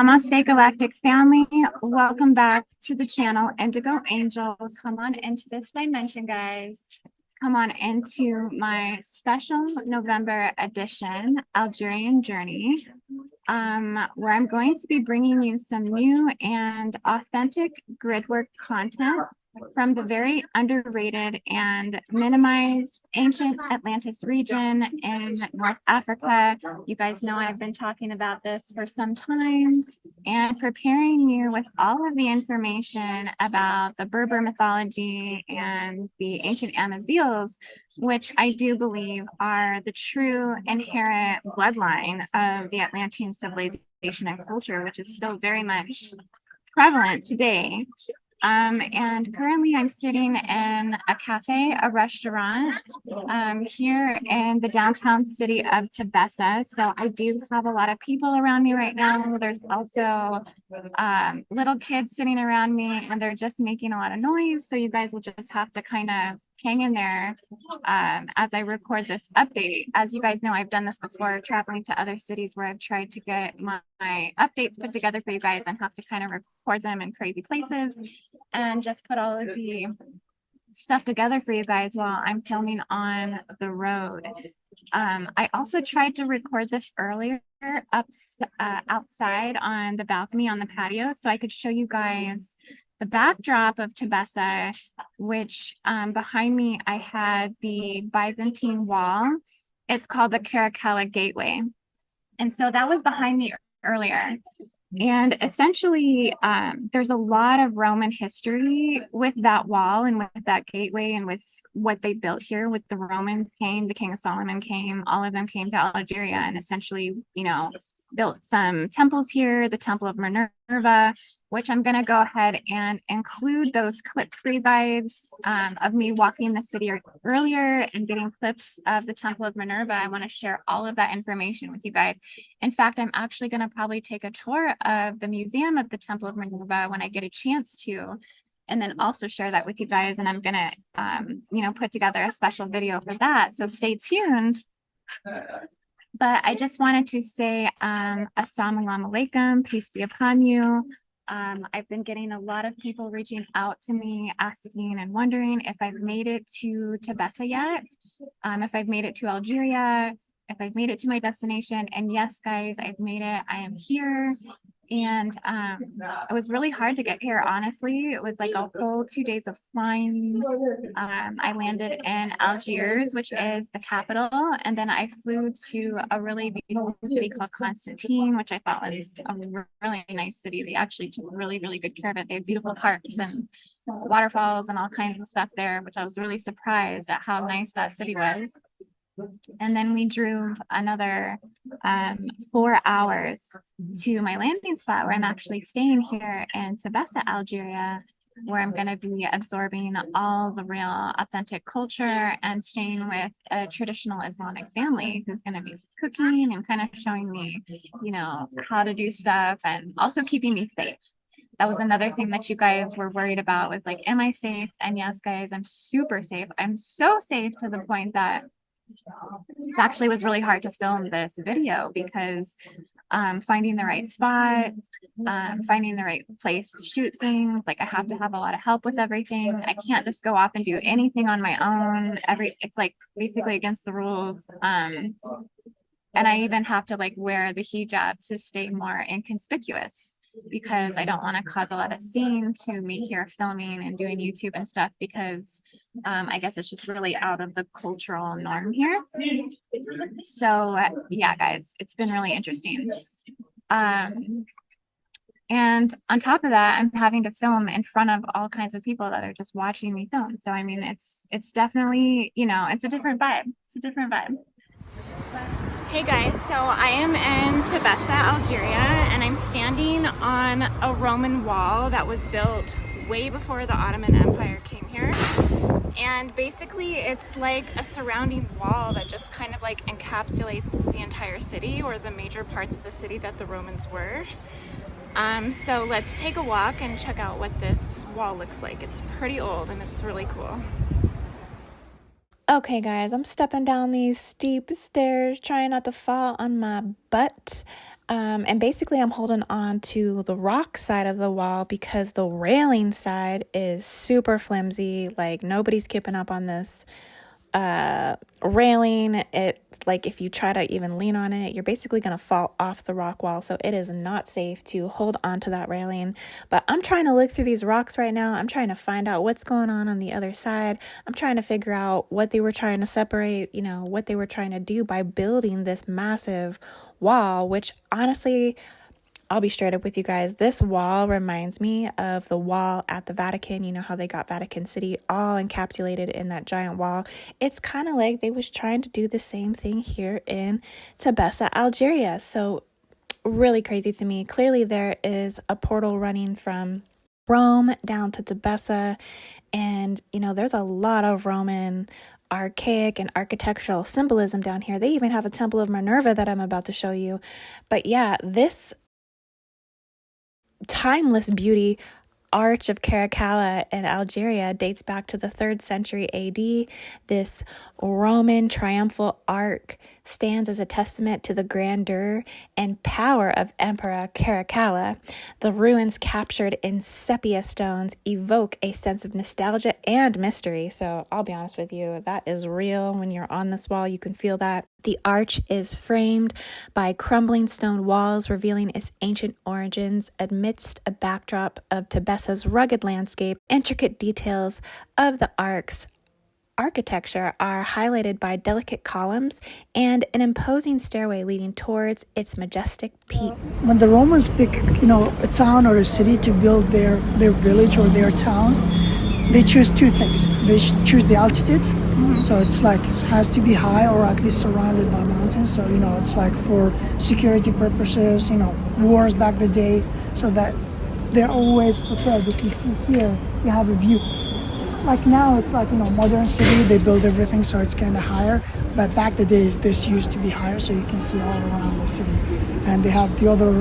Namaste Galactic family, welcome back to the channel Indigo Angel. Come on into this dimension, guys. Come on into my special November edition Algerian journey, where I'm going to be bringing you some new and authentic gridwork content from the very underrated and minimized ancient Atlantis region in North Africa. You guys know I've been talking about this for some time and preparing you with all of the information about the Berber mythology and the ancient Amaziles, which I do believe are the true inherent bloodline of the Atlantean civilization and culture, which is still very much prevalent today. And currently I'm sitting in a cafe, a restaurant, here in the downtown city of Tebessa. So I do have a lot of people around me right now. There's also little kids sitting around me, and they're just making a lot of noise. So you guys will just have to kind of hang in there as I record this update. As you guys know, I've done this before, traveling to other cities where I've tried to get my updates put together for you guys and have to kind of record them in crazy places and just put all of the stuff together for you guys while I'm filming on the road. I also tried to record this earlier outside on the balcony on the patio so I could show you guys the backdrop of Tebessa, which behind me I had the Byzantine wall. It's called the Caracalla Gateway. And so that was behind me earlier. And essentially, there's a lot of Roman history with that wall and with that gateway and with what they built here. With the Romans came, the King of Solomon came, all of them came to Algeria and essentially, built some temples here, the Temple of Minerva, which I'm going to go ahead and include those clips for you guys of me walking the city earlier and getting clips of the Temple of Minerva. I want to share all of that information with you guys. In fact, I'm actually going to probably take a tour of the museum of the Temple of Minerva when I get a chance to, and then also share that with you guys. And I'm going to, put together a special video for that. So stay tuned. But I just wanted to say, Assalamu alaikum, peace be upon you. I've been getting a lot of people reaching out to me, asking and wondering if I've made it to Tebessa yet, if I've made it to Algeria, if I've made it to my destination. And yes, guys, I've made it. I am here. And it was really hard to get here, honestly. It was like a whole 2 days of flying. I landed in Algiers, which is the capital, and then I flew to a really beautiful city called Constantine, which I thought was a really nice city. They actually took really, really good care of it. They have beautiful parks and waterfalls and all kinds of stuff there, which I was really surprised at how nice that city was. And then we drove another 4 hours to my landing spot where I'm actually staying here in Tebessa, Algeria, where I'm going to be absorbing all the real authentic culture and staying with a traditional Islamic family who's going to be cooking and kind of showing me, how to do stuff and also keeping me safe. That was another thing that you guys were worried about, was like, am I safe? And yes, guys, I'm super safe. I'm so safe to the point that it actually was really hard to film this video because finding the right spot, finding the right place to shoot things, like I have to have a lot of help with everything. I can't just go off and do anything on my own. It's like basically against the rules. And I even have to wear the hijab to stay more inconspicuous because I don't want to cause a lot of scene to me here filming and doing YouTube and stuff because I guess it's just really out of the cultural norm here. So yeah, guys, it's been really interesting. And on top of that, I'm having to film in front of all kinds of people that are just watching me film. So I mean, it's definitely, it's a different vibe. It's a different vibe. Hey guys, so I am in Tebessa, Algeria, and I'm standing on a Roman wall that was built way before the Ottoman Empire came here. And basically it's like a surrounding wall that just kind of encapsulates the entire city, or the major parts of the city that the Romans were. So let's take a walk and check out what this wall looks like. It's pretty old and it's really cool. Okay guys, I'm stepping down these steep stairs, trying not to fall on my butt. And basically I'm holding on to the rock side of the wall because the railing side is super flimsy. Like nobody's keeping up on this railing. It, like, if you try to even lean on it, you're basically going to fall off the rock wall. So it is not safe to hold onto that railing. But I'm trying to look through these rocks right now. I'm trying to find out what's going on the other side. I'm trying to figure out what they were trying to separate, you know, what they were trying to do by building this massive wall, which honestly, I'll be straight up with you guys. This wall reminds me of the wall at the Vatican. You know how they got Vatican City all encapsulated in that giant wall. It's kind of like they was trying to do the same thing here in Tebessa, Algeria. So really crazy to me. Clearly there is a portal running from Rome down to Tebessa. And, you know, there's a lot of Roman archaic and architectural symbolism down here. They even have a temple of Minerva that I'm about to show you. But yeah, this timeless beauty arch of Caracalla in Algeria dates back to the 3rd century AD. This Roman triumphal arch stands as a testament to the grandeur and power of Emperor Caracalla. The ruins captured in sepia stones evoke a sense of nostalgia and mystery. So I'll be honest with you, that is real. When you're on this wall, you can feel that. The arch is framed by crumbling stone walls, revealing its ancient origins amidst a backdrop of Tebessa's rugged landscape. Intricate details of the arch's architecture are highlighted by delicate columns and an imposing stairway leading towards its majestic peak. When the Romans pick, a town or a city to build their village or their town, they choose two things. They choose the altitude, so it's like it has to be high or at least surrounded by mountains. So it's like for security purposes, wars back the day, so that they're always prepared. If you see here, you have a view. Like now it's like, modern city, they build everything so it's kind of higher, but back the days this used to be higher, so you can see all around the city. And they have the other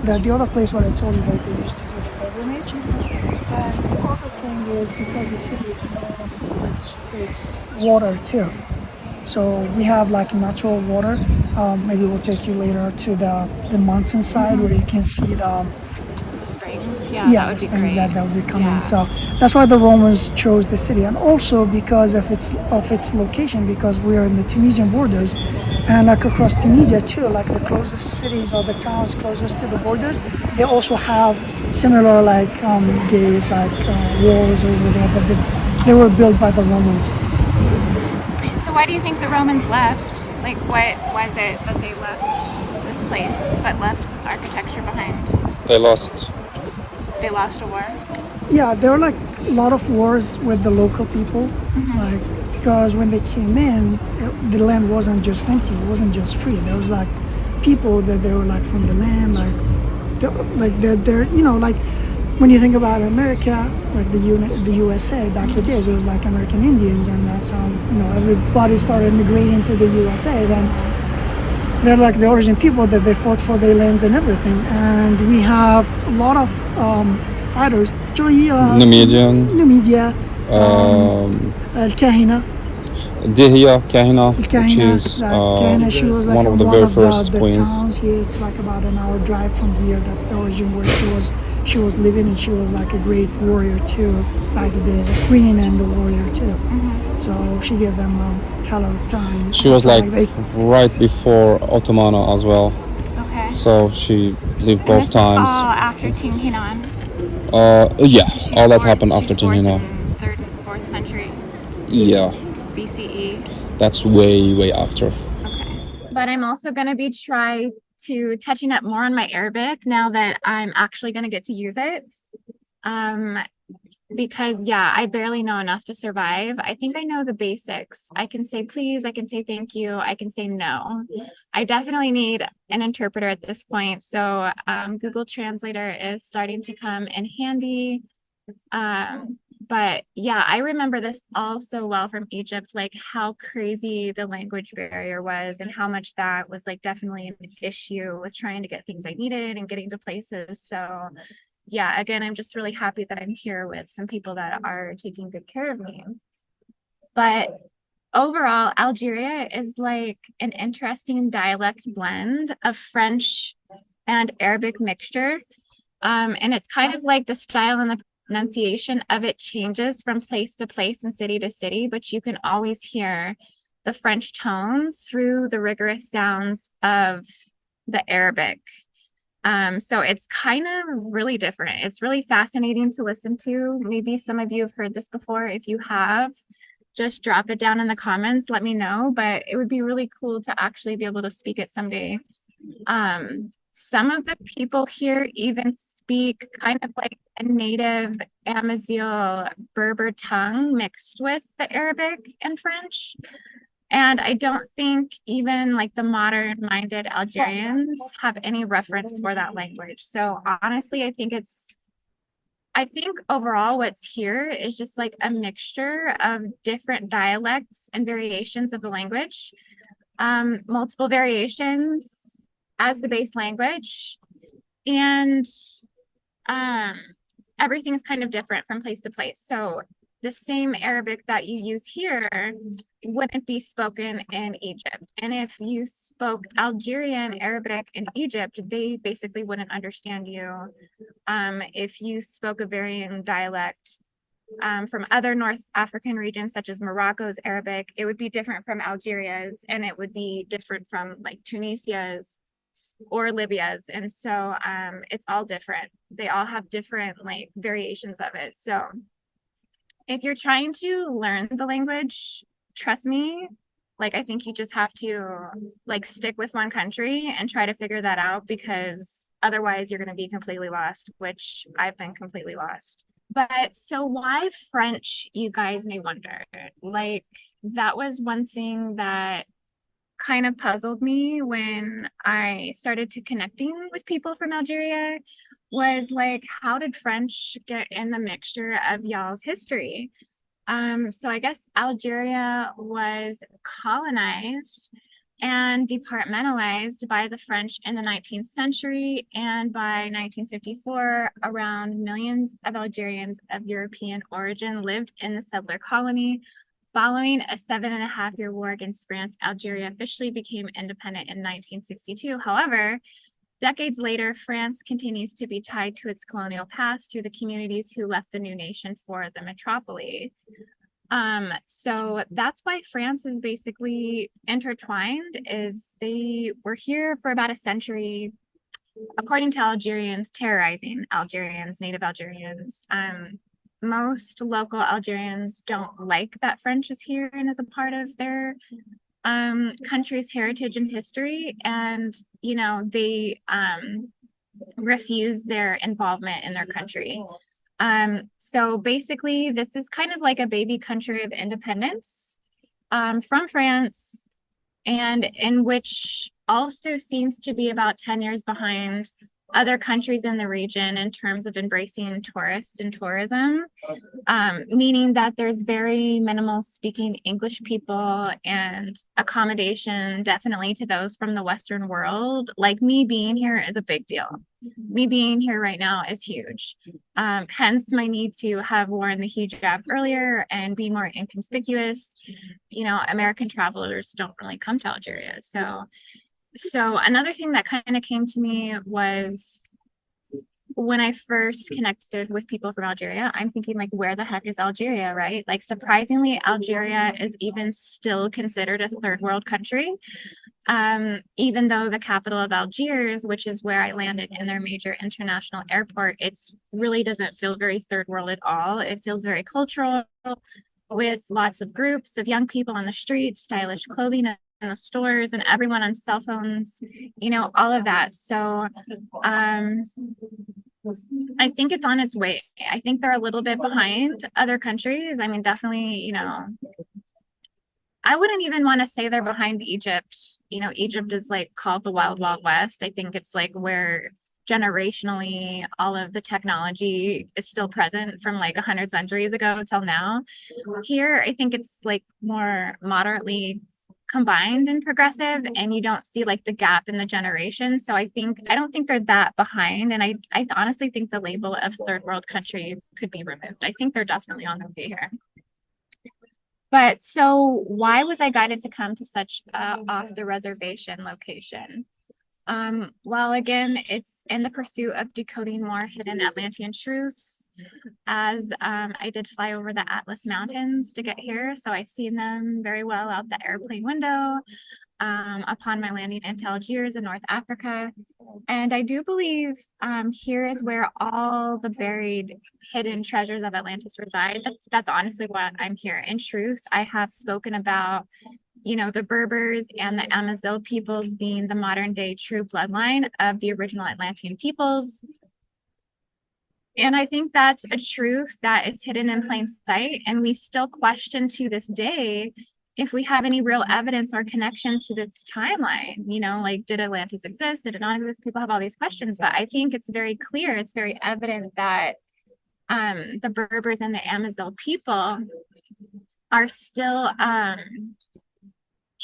the other place where I told you that they used to do the pilgrimage. And the other thing is because the city is known rich, it's water too. So we have like natural water. Maybe we'll take you later to the mountain side where you can see The springs. That would be great. That would be coming. So that's why the Romans chose the city, and also because of its location, because we are in the Tunisian borders, and like across Tunisia too, like the closest cities or the towns closest to the borders, they also have similar like gates, like walls over there, but they were built by the Romans. So why do you think the Romans left? Like, what was it that they left this place, but left this architecture behind? They lost. They lost a war? Yeah, there were like a lot of wars with the local people, like because when they came in, the land wasn't just empty, it wasn't just free. There was like people that they were like from the land, they're like when you think about America, like the USA back in the days, it was like American Indians, and that's how everybody started migrating to the USA. Then they're like the origin people that they fought for their lands and everything. And we have a lot of fighters. Numidia, Al-Kahina. Dihya Kahina, which is Kahina, she was like one of the very first the queens. towns here. It's like about an hour drive from here. That's the origin where she was living, and she was like a great warrior too back the days, a queen and a warrior too. So she gave them a hell of a time. She was like right before Ottomana as well. Okay. So she lived both this times. Is all after Tinhinan. All that happened after Tinhinan. 3rd and 4th century. Yeah. BCE. That's way after. Okay. But I'm also going to be touching up more on my Arabic now that I'm actually going to get to use it. Because I barely know enough to survive. I think I know the basics. I can say please, I can say thank you, I can say no. I definitely need an interpreter at this point. So Google Translator is starting to come in handy. But I remember this all so well from Egypt, like how crazy the language barrier was and how much that was like definitely an issue with trying to get things I needed and getting to places. So again, I'm just really happy that I'm here with some people that are taking good care of me. But overall, Algeria is like an interesting dialect blend of French and Arabic mixture. And it's kind of like the style and the pronunciation of it changes from place to place and city to city, but you can always hear the French tones through the rigorous sounds of the Arabic. So it's kind of really different. It's really fascinating to listen to. Maybe some of you have heard this before. If you have, just drop it down in the comments, let me know. But it would be really cool to actually be able to speak it someday. Some of the people here even speak kind of like a native Amazigh Berber tongue mixed with the Arabic and French. And I don't think even like the modern minded Algerians have any reference for that language. So honestly, I think overall what's here is just like a mixture of different dialects and variations of the language, multiple variations as the base language, and everything is kind of different from place to place. So the same Arabic that you use here wouldn't be spoken in Egypt. And if you spoke Algerian Arabic in Egypt, they basically wouldn't understand you. If you spoke a varying dialect from other North African regions, such as Morocco's Arabic, it would be different from Algeria's, and it would be different from like Tunisia's or Libya's. And so it's all different. They all have different like variations of it. So if you're trying to learn the language, trust me, like I think you just have to like stick with one country and try to figure that out, because otherwise you're going to be completely lost, which I've been completely lost. But so why French, you guys may wonder? Like that was one thing that kind of puzzled me when I started to connecting with people from Algeria, was like, how did French get in the mixture of y'all's history? So I guess Algeria was colonized and departmentalized by the French in the 19th century, and by 1954, around millions of Algerians of European origin lived in the settler colony. Following a 7.5-year war against France, Algeria officially became independent in 1962. However, decades later, France continues to be tied to its colonial past through the communities who left the new nation for the metropole. So that's why France is basically intertwined, is they were here for about a century, according to Algerians, terrorizing Algerians, native Algerians. Most local Algerians don't like that French is here and is a part of their country's heritage and history, and you know they refuse their involvement in their country. So basically this is kind of like a baby country of independence from France, and in which also seems to be about 10 years behind other countries in the region in terms of embracing tourists and tourism, meaning that there's very minimal speaking English people and accommodation definitely to those from the Western world. Like me being here is a big deal. Me being here right now is huge. Hence my need to have worn the hijab earlier and be more inconspicuous. You know, American travelers don't really come to Algeria. So another thing that kind of came to me was when I first connected with people from Algeria, I'm thinking like, where the heck is Algeria, right? Like surprisingly, Algeria is even still considered a third world country. Even though the capital of Algiers, which is where I landed in their major international airport, it's really doesn't feel very third world at all. It feels very cultural, with lots of groups of young people on the streets, stylish clothing in the stores, and everyone on cell phones, you know, all of that. So I think it's on its way. I think they're a little bit behind other countries. I mean, definitely, you know, I wouldn't even want to say they're behind Egypt. You know, Egypt is like called the Wild Wild West. I think it's like where generationally all of the technology is still present from like 100 centuries ago till now. Here, I think it's like more moderately combined and progressive, and you don't see like the gap in the generation. So I don't think they're that behind, and I honestly think the label of third world country could be removed. I think they're definitely on their way here. But so why was I guided to come to such a off the reservation location? Well, again, it's in the pursuit of decoding more hidden Atlantean truths, as I did fly over the Atlas Mountains to get here, so I seen them very well out the airplane window upon my landing into Algiers in North Africa. And I do believe here is where all the buried hidden treasures of Atlantis reside. That's honestly what I'm here. In truth, I have spoken about, you know, the Berbers and the Amazigh peoples being the modern day true bloodline of the original Atlantean peoples. And I think that's a truth that is hidden in plain sight. And we still question to this day if we have any real evidence or connection to this timeline. You know, like, did Atlantis exist? Did it not exist? People have all these questions, but I think it's very clear, it's very evident that the Berbers and the Amazigh people are still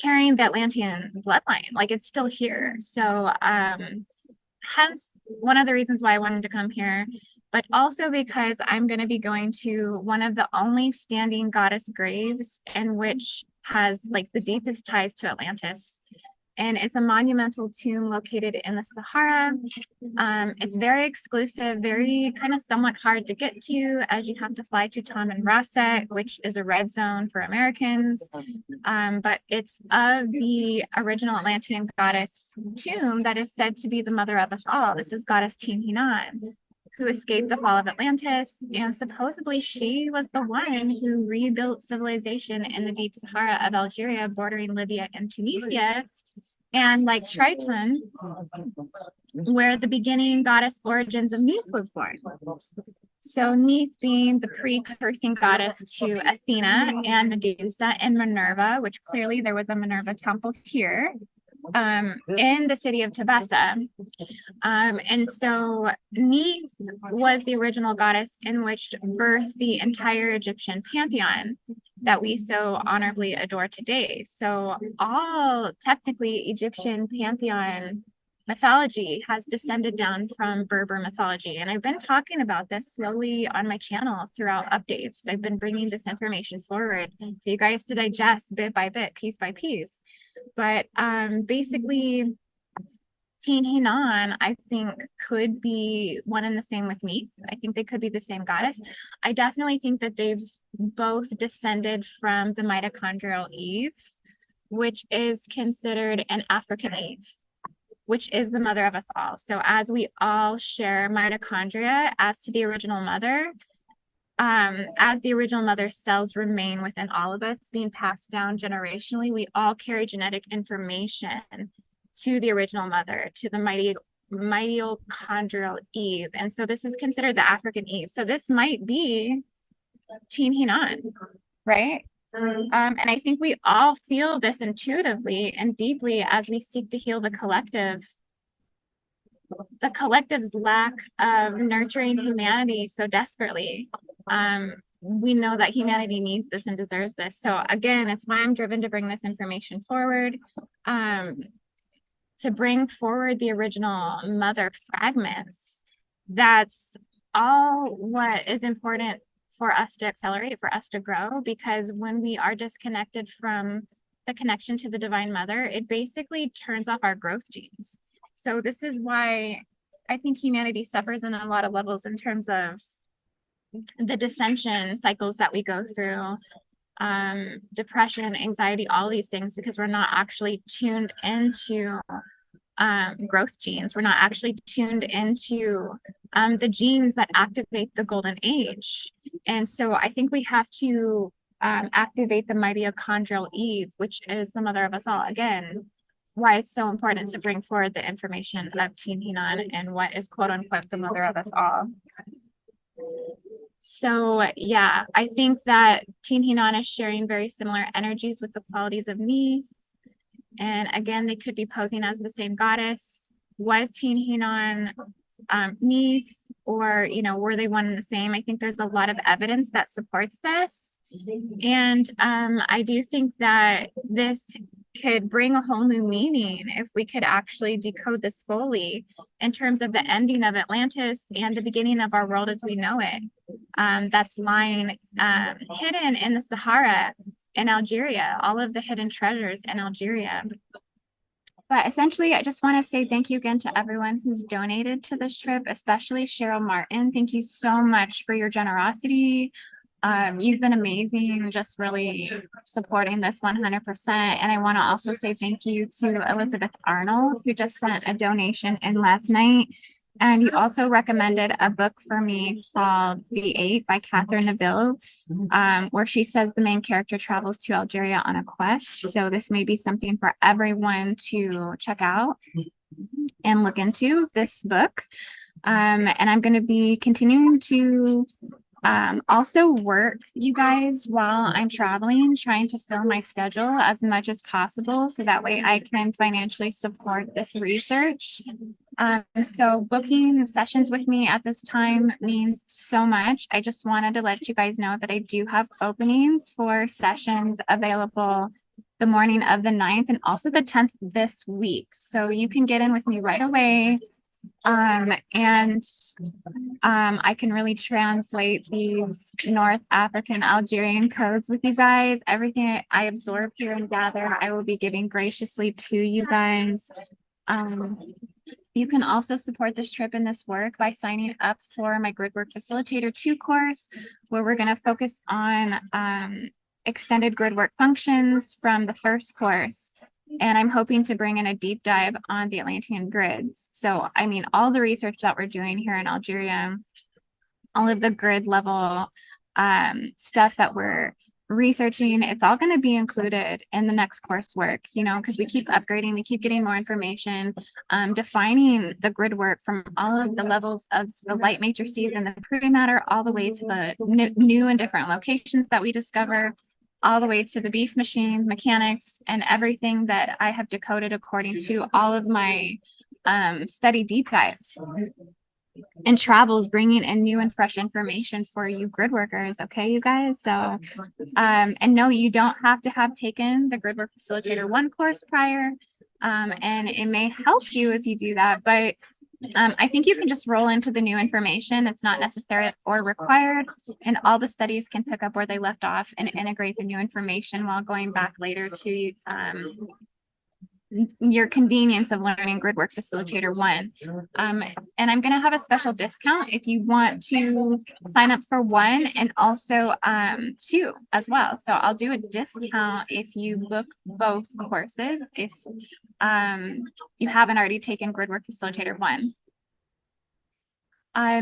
carrying the Atlantean bloodline. Like, it's still here. So hence one of the reasons why I wanted to come here, but also because I'm going to be going to one of the only standing goddess graves, and which has like the deepest ties to Atlantis. And it's a monumental tomb located in the Sahara. It's very exclusive, very kind of somewhat hard to get to, as you have to fly to Tamanrasset, which is a red zone for Americans. But it's of the original Atlantean goddess tomb that is said to be the mother of us all. This is goddess Tin-Hinan, who escaped the fall of Atlantis, and supposedly she was the one who rebuilt civilization in the deep Sahara of Algeria, bordering Libya and Tunisia, and like Triton, where the beginning goddess origins of Neith was born. So Neith being the precursing goddess to Athena and Medusa and Minerva, which clearly there was a Minerva temple here in the city of Tebessa. And so Neith was the original goddess in which birthed the entire Egyptian pantheon that we so honorably adore today. So all technically Egyptian pantheon mythology has descended down from Berber mythology. And I've been talking about this slowly on my channel throughout updates. I've been bringing this information forward for you guys to digest bit by bit, piece by piece. But basically, Tin-Hinan, I think, could be one and the same with me. I think they could be the same goddess. I definitely think that they've both descended from the mitochondrial Eve, which is considered an African Eve, which is the mother of us all. So as we all share mitochondria as to the original mother, as the original mother's cells remain within all of us, being passed down generationally, we all carry genetic information to the original mother, to the mitochondrial Eve. And so this is considered the African Eve. So this might be Tin-Hinan, right? And I think we all feel this intuitively and deeply as we seek to heal the collective's lack of nurturing humanity so desperately. We know that humanity needs this and deserves this. So again, it's why I'm driven to bring this information forward, to bring forward the original mother fragments. That's all what is important for us to accelerate, for us to grow, because when we are disconnected from the connection to the divine mother, it basically turns off our growth genes. So this is why I think humanity suffers in a lot of levels in terms of the dissension cycles that we go through, depression, anxiety, all these things, because we're not actually tuned into growth genes. We're not actually tuned into the genes that activate the golden age. And so I think we have to activate the mitochondrial Eve, which is the mother of us all. Again, why it's so important to bring forward the information of Tin-Hinan and what is quote unquote the mother of us all. So yeah, I think that Tin-Hinan is sharing very similar energies with the qualities of Neith. And again, they could be posing as the same goddess. Was Tin-Hinan Neith, or, you know, were they one and the same? I think there's a lot of evidence that supports this. And I do think that this could bring a whole new meaning if we could actually decode this fully in terms of the ending of Atlantis and the beginning of our world as we know it. That's lying hidden in the Sahara. in Algeria, all of the hidden treasures in Algeria. But essentially, I just want to say thank you again to everyone who's donated to this trip, especially Cheryl Martin. Thank you so much for your generosity. You've been amazing, just really supporting this 100%. And I want to also say thank you to Elizabeth Arnold, who just sent a donation in last night. And you also recommended a book for me called The Eight by Catherine Neville, where she says the main character travels to Algeria on a quest. So this may be something for everyone to check out and look into, this book. And I'm going to be continuing to also work, you guys, while I'm traveling, trying to fill my schedule as much as possible so that way I can financially support this research. So booking sessions with me at this time means so much. I just wanted to let you guys know that I do have openings for sessions available the morning of the 9th and also the 10th this week. So you can get in with me right away. I can really translate these North African Algerian codes with you guys. Everything I absorb here and gather, I will be giving graciously to you guys. You can also support this trip and this work by signing up for my Gridwork Facilitator 2 course, where we're going to focus on extended gridwork functions from the first course. And I'm hoping to bring in a deep dive on the Atlantean grids. So, I mean, all the research that we're doing here in Algeria, all of the grid level stuff that we're researching, it's all going to be included in the next coursework, you know, because we keep upgrading, we keep getting more information, defining the grid work from all of the levels of the light matrices and the proving matter, all the way to the new and different locations that we discover, all the way to the beast machine mechanics and everything that I have decoded according to all of my study deep dives and travels, bringing in new and fresh information for you grid workers. Okay, you guys. So, and no, you don't have to have taken the Gridwork Facilitator 1 course prior. And it may help you if you do that, but I think you can just roll into the new information. It's not necessary or required, and all the studies can pick up where they left off and integrate the new information while going back later to your convenience of learning Gridwork Facilitator 1. And I'm going to have a special discount if you want to sign up for 1 and also 2 as well. So I'll do a discount if you book both courses if you haven't already taken Gridwork Facilitator 1.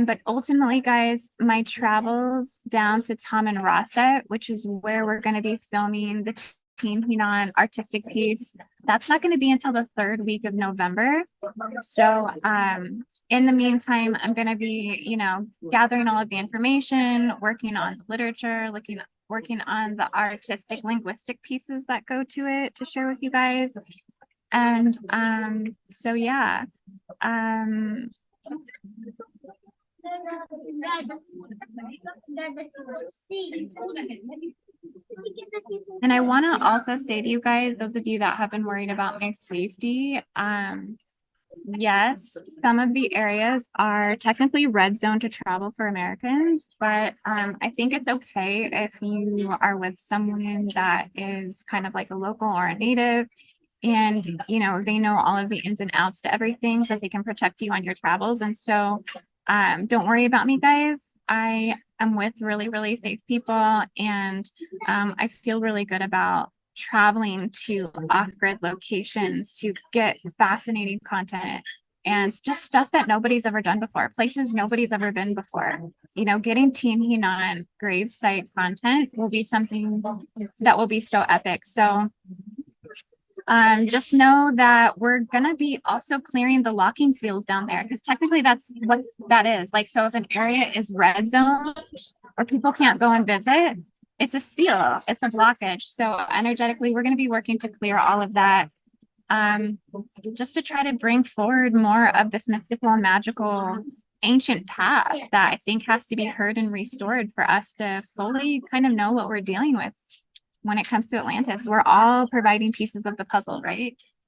But ultimately, guys, my travels down to Tamanrasset, which is where we're going to be filming the Teen Hinan artistic piece, that's not going to be until the 3rd week of November. So in the meantime, I'm going to be, you know, gathering all of the information, working on literature, working on the artistic linguistic pieces that go to it to share with you guys. And so yeah. And I want to also say to you guys, those of you that have been worried about my safety, yes, some of the areas are technically red zone to travel for Americans, but I think it's okay if you are with someone that is kind of like a local or a native, and you know, they know all of the ins and outs to everything, that they can protect you on your travels. And so don't worry about me, guys. I am with really, really safe people, and I feel really good about traveling to off-grid locations to get fascinating content and just stuff that nobody's ever done before, places nobody's ever been before. You know, getting Teen Hinan gravesite content will be something that will be so epic. So just know that we're gonna be also clearing the locking seals down there, because technically that's what that is. Like, so if an area is red zone or people can't go and visit, it's a seal, it's a blockage. So energetically, we're going to be working to clear all of that, just to try to bring forward more of this mythical and magical ancient path that I think has to be heard and restored for us to fully kind of know what we're dealing with when it comes to Atlantis. We're all providing pieces of the puzzle, right?